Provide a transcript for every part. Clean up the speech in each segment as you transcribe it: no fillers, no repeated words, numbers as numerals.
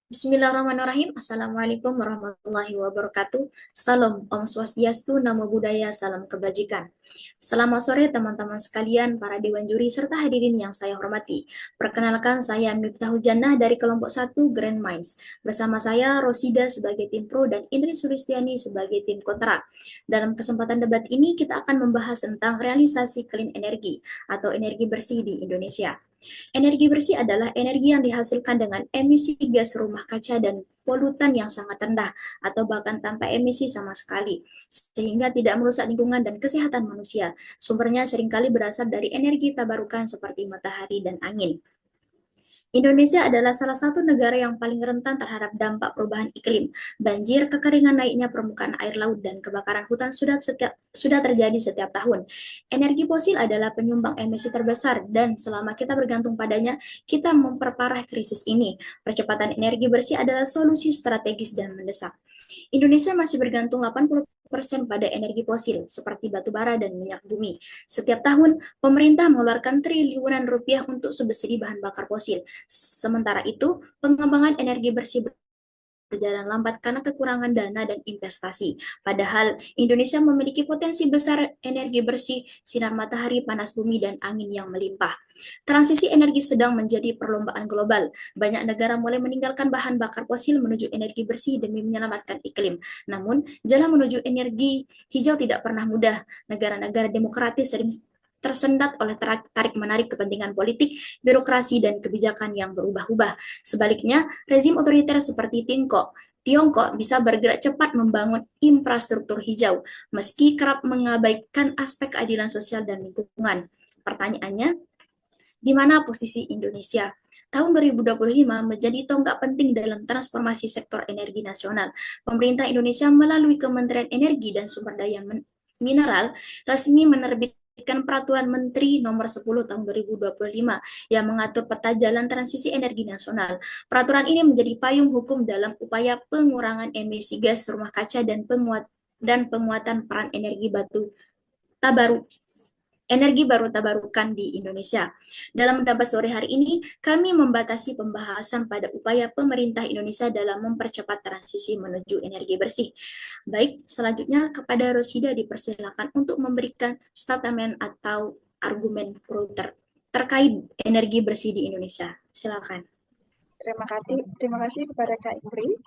Bismillahirrahmanirrahim. Assalamualaikum warahmatullahi wabarakatuh. Salam, Om Swastiastu, Namo Buddhaya, salam kebajikan. Selamat sore teman-teman sekalian, para dewan juri serta hadirin yang saya hormati. Perkenalkan, saya Miftahul Jannah dari kelompok 1 Grand Minds. Bersama saya Rosida sebagai tim pro dan Indri Sulistiani sebagai tim kontra. Dalam kesempatan debat ini kita akan membahas tentang realisasi clean energy atau energi bersih di Indonesia. Energi bersih adalah energi yang dihasilkan dengan emisi gas rumah kaca dan polutan yang sangat rendah atau bahkan tanpa emisi sama sekali, sehingga tidak merusak lingkungan dan kesehatan manusia. Sumbernya seringkali berasal dari energi tabarukan seperti matahari dan angin. Indonesia adalah salah satu negara yang paling rentan terhadap dampak perubahan iklim. Banjir, kekeringan, naiknya permukaan air laut, dan kebakaran hutan sudah terjadi setiap tahun. Energi fosil adalah penyumbang emisi terbesar, dan selama kita bergantung padanya, kita memperparah krisis ini. Percepatan energi bersih adalah solusi strategis dan mendesak. Indonesia masih bergantung 80% pada energi fosil seperti batu bara dan minyak bumi. Setiap tahun, pemerintah mengeluarkan triliunan rupiah untuk subsidi bahan bakar fosil. Sementara itu, pengembangan energi bersih berjalan lambat karena kekurangan dana dan investasi. Padahal Indonesia memiliki potensi besar energi bersih, sinar matahari, panas bumi, dan angin yang melimpah. Transisi energi sedang menjadi perlombaan global. Banyak negara mulai meninggalkan bahan bakar fosil menuju energi bersih demi menyelamatkan iklim. Namun, jalan menuju energi hijau tidak pernah mudah. Negara-negara demokratis sering tersendat oleh tarik-menarik kepentingan politik, birokrasi, dan kebijakan yang berubah-ubah. Sebaliknya, rezim otoriter seperti Tiongkok bisa bergerak cepat membangun infrastruktur hijau, meski kerap mengabaikan aspek keadilan sosial dan lingkungan. Pertanyaannya, di mana posisi Indonesia? Tahun 2025 menjadi tonggak penting dalam transformasi sektor energi nasional. Pemerintah Indonesia melalui Kementerian Energi dan Sumber Daya Mineral resmi menerbitkan Peraturan Menteri Nomor 10 Tahun 2025 yang mengatur peta jalan transisi energi nasional. Peraturan ini menjadi payung hukum dalam upaya pengurangan emisi gas rumah kaca dan penguatan peran tabaru energi baru terbarukan di Indonesia. Dalam debat sore hari ini, kami membatasi pembahasan pada upaya pemerintah Indonesia dalam mempercepat transisi menuju energi bersih. Baik, selanjutnya kepada Rosida dipersilakan untuk memberikan statement atau argumen terkait energi bersih di Indonesia. Silakan. Terima kasih kepada Kak Ingri.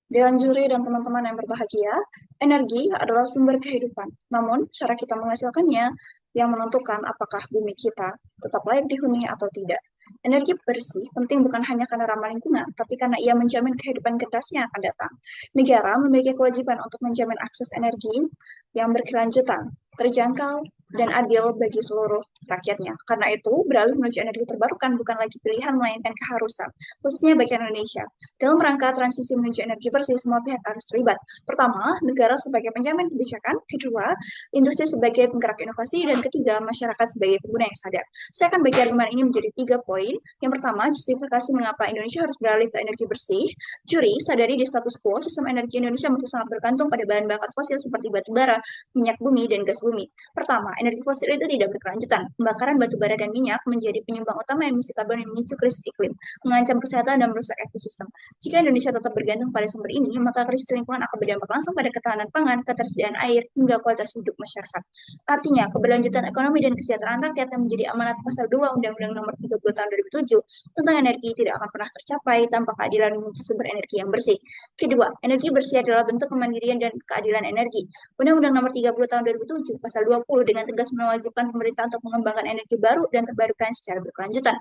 Dewan juri dan teman-teman yang berbahagia, energi adalah sumber kehidupan. Namun, cara kita menghasilkannya yang menentukan apakah bumi kita tetap layak dihuni atau tidak. Energi bersih penting bukan hanya karena ramah lingkungan, tapi karena ia menjamin kehidupan generasi yang akan datang. Negara memiliki kewajiban untuk menjamin akses energi yang berkelanjutan, terjangkau, dan adil bagi seluruh rakyatnya. Karena itu, beralih menuju energi terbarukan bukan lagi pilihan, melainkan keharusan, khususnya bagi Indonesia. Dalam rangka transisi menuju energi bersih, semua pihak harus terlibat. Pertama, negara sebagai penjamin kebijakan. Kedua, industri sebagai penggerak inovasi. Dan ketiga, masyarakat sebagai pengguna yang sadar. Saya akan bagi argumen ini menjadi 3 poin. Yang pertama, justifikasi mengapa Indonesia harus beralih ke energi bersih. Juri sadari di status quo, sistem energi Indonesia masih sangat bergantung pada bahan bakar fosil seperti batu bara, minyak bumi, dan gas bumi. Pertama, energi fosil itu tidak berkelanjutan. Pembakaran batu bara dan minyak menjadi penyumbang utama emisi karbon yang memicu krisis iklim, mengancam kesehatan dan merusak ekosistem. Jika Indonesia tetap bergantung pada sumber ini, maka krisis lingkungan akan berdampak langsung pada ketahanan pangan, ketersediaan air, hingga kualitas hidup masyarakat. Artinya, keberlanjutan ekonomi dan kesejahteraan rakyat yang menjadi amanat pasal 2 Undang-Undang Nomor 30 Tahun 2007 tentang energi tidak akan pernah tercapai tanpa keadilan menuju sumber energi yang bersih. Kedua, energi bersih adalah bentuk kemandirian dan keadilan energi. Undang-Undang Nomor 30 Tahun 2007 Pasal 20 dengan tegas mewajibkan pemerintah untuk mengembangkan energi baru dan terbarukan secara berkelanjutan.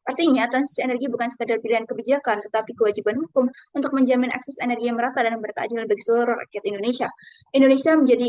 Artinya, transisi energi bukan sekadar pilihan kebijakan, tetapi kewajiban hukum untuk menjamin akses energi yang merata dan berkeadilan bagi seluruh rakyat Indonesia. Indonesia menjadi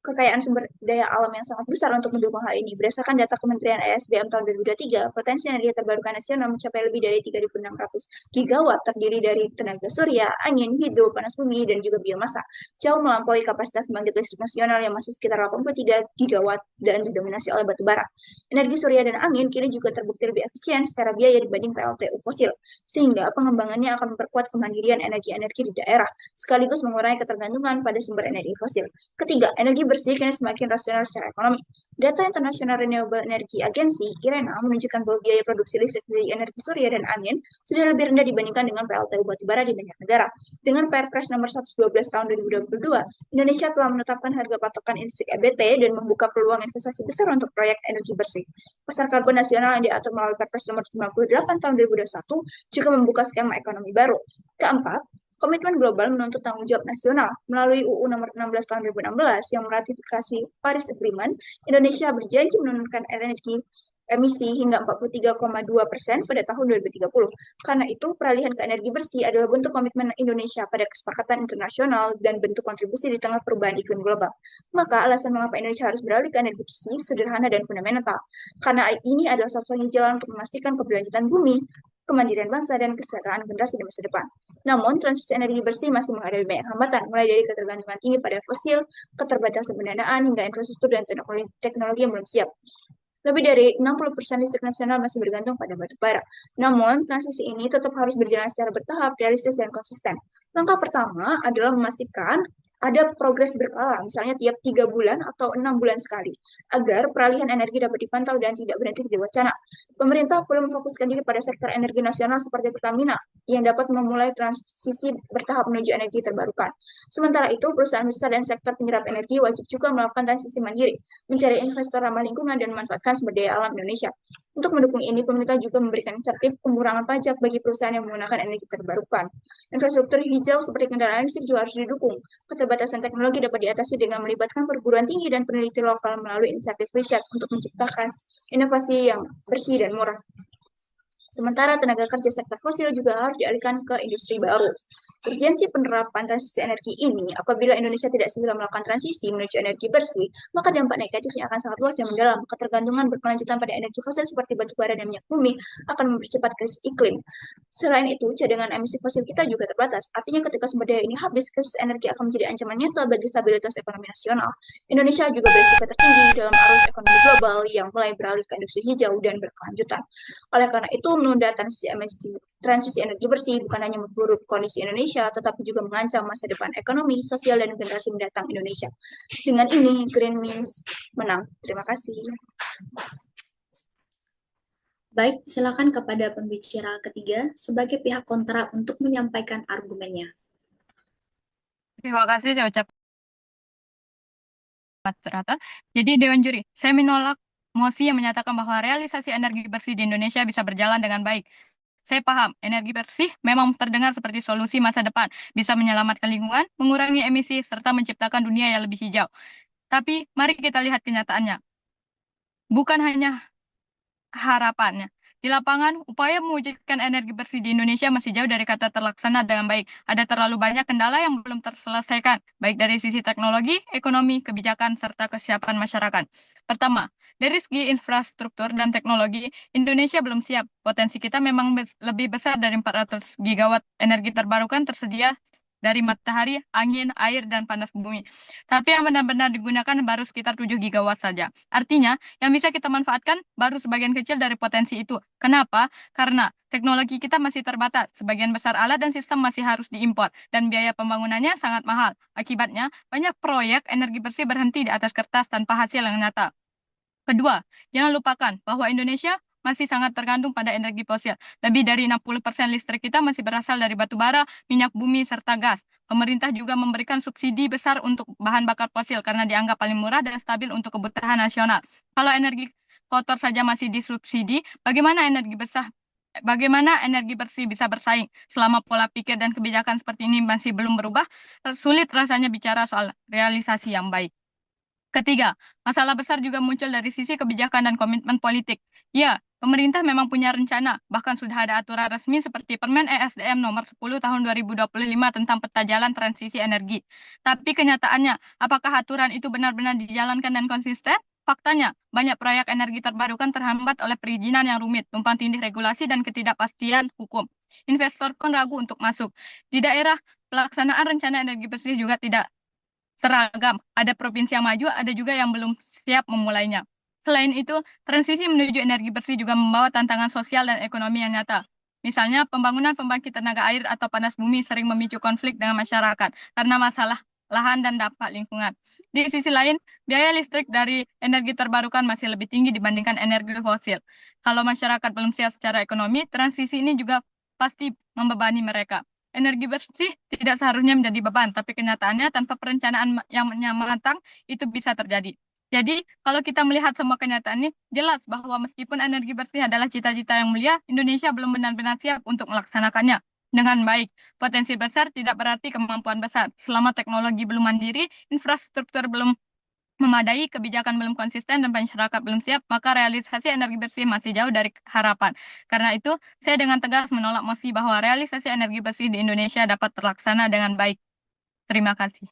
kekayaan sumber daya alam yang sangat besar untuk mendukung hal ini. Berdasarkan data Kementerian ESDM tahun 2023, potensi energi terbarukan nasional mencapai lebih dari 3.600 gigawatt, terdiri dari tenaga surya, angin, hidro, panas bumi, dan juga biomasa. Jauh melampaui kapasitas pembangkit listrik nasional yang masih sekitar 83 gigawatt dan didominasi oleh batu bara. Energi surya dan angin kini juga terbukti lebih efisien secara biaya dibanding PLTU fosil, sehingga pengembangannya akan memperkuat kemandirian energi-energi di daerah, sekaligus mengurangi ketergantungan pada sumber energi fosil. Ketiga, energi bersih kini semakin rasional secara ekonomi. Data International Renewable Energy Agency (IRENA) menunjukkan bahwa biaya produksi listrik dari energi surya dan angin sudah lebih rendah dibandingkan dengan PLTU batubara di banyak negara. Dengan Perpres nomor 112 tahun 2022, Indonesia telah menetapkan harga patokan listrik EBT dan membuka peluang investasi besar untuk proyek energi bersih. Pasar karbon nasional yang diatur melalui Perpres nomor 58 tahun 2021 juga membuka skema ekonomi baru. Keempat, komitmen global menuntut tanggung jawab nasional. Melalui UU nomor 16 tahun 2016 yang meratifikasi Paris Agreement, Indonesia berjanji menurunkan emisi hingga 43,2% pada tahun 2030. Karena itu, peralihan ke energi bersih adalah bentuk komitmen Indonesia pada kesepakatan internasional dan bentuk kontribusi di tengah perubahan iklim global. Maka, alasan mengapa Indonesia harus beralih ke energi bersih sederhana dan fundamental. Karena ini adalah satu-satunya jalan untuk memastikan keberlanjutan bumi, kemandirian bangsa, dan kesejahteraan generasi di masa depan. Namun, transisi energi bersih masih menghadapi banyak hambatan, mulai dari ketergantungan tinggi pada fosil, keterbatasan pendanaan, hingga infrastruktur dan teknologi yang belum siap. Lebih dari 60% listrik nasional masih bergantung pada batu bara. Namun, transisi ini tetap harus berjalan secara bertahap, realistis, dan konsisten. Langkah pertama adalah memastikan ada progres berkala, misalnya tiap 3 bulan atau 6 bulan sekali, agar peralihan energi dapat dipantau dan tidak berhenti di wacana. Pemerintah perlu memfokuskan diri pada sektor energi nasional seperti Pertamina, yang dapat memulai transisi bertahap menuju energi terbarukan. Sementara itu, perusahaan besar dan sektor penyerap energi wajib juga melakukan transisi mandiri, mencari investor ramah lingkungan, dan memanfaatkan sumber daya alam Indonesia. Untuk mendukung ini, pemerintah juga memberikan insentif pengurangan pajak bagi perusahaan yang menggunakan energi terbarukan. Infrastruktur hijau seperti kendaraan listrik juga harus didukung. Keterbatasan teknologi dapat diatasi dengan melibatkan perguruan tinggi dan peneliti lokal melalui insentif riset untuk menciptakan inovasi yang bersih dan murah. Sementara tenaga kerja sektor fosil juga harus dialihkan ke industri baru. Urgensi penerapan transisi energi ini, apabila Indonesia tidak segera melakukan transisi menuju energi bersih, maka dampak negatifnya akan sangat luas dan mendalam. Ketergantungan berkelanjutan pada energi fosil seperti batu bara dan minyak bumi akan mempercepat krisis iklim. Selain itu, cadangan emisi fosil kita juga terbatas. Artinya ketika sumber daya ini habis, krisis energi akan menjadi ancaman nyata bagi stabilitas ekonomi nasional. Indonesia juga berisiko tertinggi dalam arus ekonomi global yang mulai beralih ke industri hijau dan berkelanjutan. Oleh karena itu, menunda transisi energi bersih bukan hanya memperburuk kondisi Indonesia, tetapi juga mengancam masa depan ekonomi, sosial, dan generasi mendatang Indonesia. Dengan ini, Green means menang. Terima kasih. Baik, silakan kepada pembicara ketiga sebagai pihak kontra untuk menyampaikan argumennya. Terima kasih, saya ucapkan moderator. Jadi Dewan Juri, saya menolak mosi yang menyatakan bahwa realisasi energi bersih di Indonesia bisa berjalan dengan baik. Saya paham, energi bersih memang terdengar seperti solusi masa depan, bisa menyelamatkan lingkungan, mengurangi emisi, serta menciptakan dunia yang lebih hijau. Tapi mari kita lihat kenyataannya. Bukan hanya harapannya. Di lapangan, upaya mewujudkan energi bersih di Indonesia masih jauh dari kata terlaksana dengan baik. Ada terlalu banyak kendala yang belum terselesaikan, baik dari sisi teknologi, ekonomi, kebijakan, serta kesiapan masyarakat. Pertama, dari segi infrastruktur dan teknologi, Indonesia belum siap. Potensi kita memang lebih besar dari 400 gigawatt energi terbarukan tersedia dari matahari, angin, air, dan panas bumi. Tapi yang benar-benar digunakan baru sekitar 7 gigawatt saja. Artinya, yang bisa kita manfaatkan baru sebagian kecil dari potensi itu. Kenapa? Karena teknologi kita masih terbatas. Sebagian besar alat dan sistem masih harus diimpor, dan biaya pembangunannya sangat mahal. Akibatnya, banyak proyek energi bersih berhenti di atas kertas tanpa hasil yang nyata. Kedua, jangan lupakan bahwa Indonesia masih sangat tergantung pada energi fosil. Lebih dari 60% listrik kita masih berasal dari batu bara, minyak bumi, serta gas. Pemerintah juga memberikan subsidi besar untuk bahan bakar fosil karena dianggap paling murah dan stabil untuk kebutuhan nasional. Kalau energi kotor saja masih disubsidi, bagaimana energi bersih bisa bersaing? Selama pola pikir dan kebijakan seperti ini masih belum berubah, sulit rasanya bicara soal realisasi yang baik. Ketiga, masalah besar juga muncul dari sisi kebijakan dan komitmen politik. Ya, pemerintah memang punya rencana, bahkan sudah ada aturan resmi seperti Permen ESDM nomor 10 tahun 2025 tentang peta jalan transisi energi. Tapi kenyataannya, apakah aturan itu benar-benar dijalankan dan konsisten? Faktanya, banyak proyek energi terbarukan terhambat oleh perizinan yang rumit, tumpang tindih regulasi, dan ketidakpastian hukum. Investor pun ragu untuk masuk. Di daerah, pelaksanaan rencana energi bersih juga tidak seragam. Ada provinsi yang maju, ada juga yang belum siap memulainya. Selain itu, transisi menuju energi bersih juga membawa tantangan sosial dan ekonomi yang nyata. Misalnya, pembangunan pembangkit tenaga air atau panas bumi sering memicu konflik dengan masyarakat karena masalah lahan, dan dampak lingkungan. Di sisi lain, biaya listrik dari energi terbarukan masih lebih tinggi dibandingkan energi fosil. Kalau masyarakat belum siap secara ekonomi, transisi ini juga pasti membebani mereka. Energi bersih tidak seharusnya menjadi beban, tapi kenyataannya tanpa perencanaan yang matang itu bisa terjadi. Jadi, kalau kita melihat semua kenyataan ini, jelas bahwa meskipun energi bersih adalah cita-cita yang mulia, Indonesia belum benar-benar siap untuk melaksanakannya dengan baik. Potensi besar tidak berarti kemampuan besar. Selama teknologi belum mandiri, infrastruktur belum memadai, kebijakan belum konsisten, dan masyarakat belum siap, maka realisasi energi bersih masih jauh dari harapan. Karena itu, saya dengan tegas menolak mosi bahwa realisasi energi bersih di Indonesia dapat terlaksana dengan baik. Terima kasih.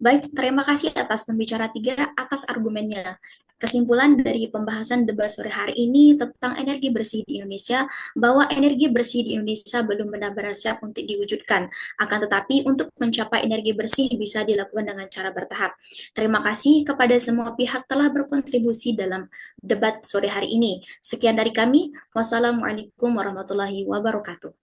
Baik, terima kasih atas pembicara tiga atas argumennya. Kesimpulan dari pembahasan debat sore hari ini tentang energi bersih di Indonesia, bahwa energi bersih di Indonesia belum benar-benar siap untuk diwujudkan. Akan tetapi, untuk mencapai energi bersih bisa dilakukan dengan cara bertahap. Terima kasih kepada semua pihak telah berkontribusi dalam debat sore hari ini. Sekian dari kami. Wassalamualaikum warahmatullahi wabarakatuh.